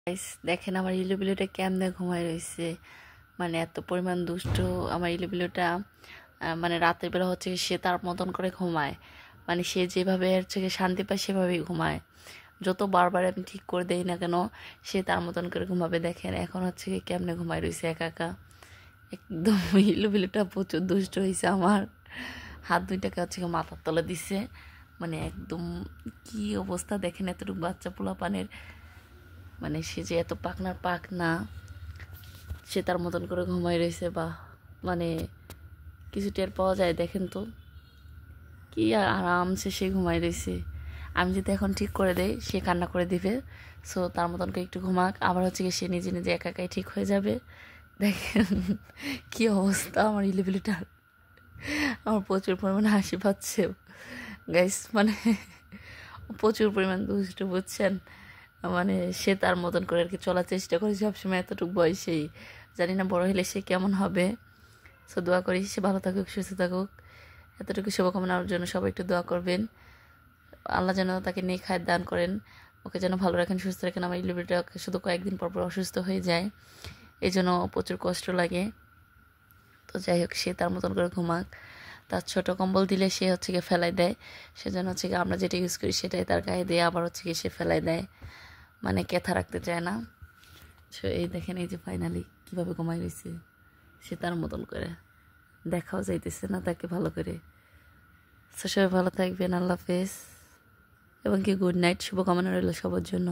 Guys দেখেন আমার ইলুবিলুটা কেমনে ঘুমায় রয়েছে, মানে এত পরিমাণ দুষ্ট আমার ইলুবিলুটা। মানে রাতের বেলা হচ্ছে সে তার মতন করে ঘুমায়, মানে সে যেভাবে হচ্ছে শান্তি পায় সেভাবেই ঘুমায়। যত বারবার আমি ঠিক করে দেই না কেন সে তার মতন করে ঘুমাবে। দেখেন এখন হচ্ছে কেমনে ঘুমায় রয়েছে একা একা। একদম ইলুবিলুটা প্রচুর দুষ্ট হয়েছে আমার। হাত দুইটাকে হচ্ছে মাথার তলে দিছে, মানে একদম কি অবস্থা দেখেন এতটুকু বাচ্চা পোলা পানের। মানে সে যে এত পাকনার পাক না, সে তার মতন করে ঘুমাই রয়েছে। বা মানে কিছু টের পাওয়া যায় দেখেন তো, কি আরামসে সে ঘুমাই রয়েছে। আমি যদি এখন ঠিক করে দেই সে কান্না করে দিবে, সো তার মতন করে একটু ঘুমাক, আবার হচ্ছে কি সে নিজে নিজে একা একাই ঠিক হয়ে যাবে। দেখেন কি অবস্থা আমার ইলিবিলিটার। আমার প্রচুর পরিমাণে হাসি পাচ্ছে গাইস, মানে প্রচুর পরিমাণ দুষ্ট বুঝছেন। মানে সে তার মতন করে আর কি চলার চেষ্টা করে সবসময় এতটুকু বয়সেই। জানি না বড় হলে সে কেমন হবে। সো দোয়া করি সে ভালো থাকুক, সুস্থ থাকুক। এতটুকু শুভকামনার জন্য সবাই একটু দোয়া করবেন। আল্লাহ যেন তাকে নেক হায়াত দান করেন, ওকে যেন ভালো রাখেন, সুস্থ রাখেন। আমার ইলিবিলিটা শুধু কয়েকদিন পর পর অসুস্থ হয়ে যায়, এই জন্য প্রচুর কষ্ট লাগে। তো যাই হোক সে তার মতন করে ঘুমাক। তার ছোট কম্বল দিলে সে হচ্ছে গিয়ে ফেলাই দেয়, সেজন্য হচ্ছে গিয়ে আমরা যেটা ইউজ করি সেটাই তার গায়ে দিয়ে আবার হচ্ছে গিয়ে সে ফেলাই দেয়, মানে কেথা রাখতে চায় না। সো এই দেখেন এই যে ফাইনালি কীভাবে ঘুমাই রয়েছে সে তার মতন করে। দেখাও যাইতেছে না তাকে ভালো করে। সো সবাই ভালো থাকবেন, আল্লাহ হাফেজ এবং কি গুড নাইট, শুভকামনা রইল সবার জন্য।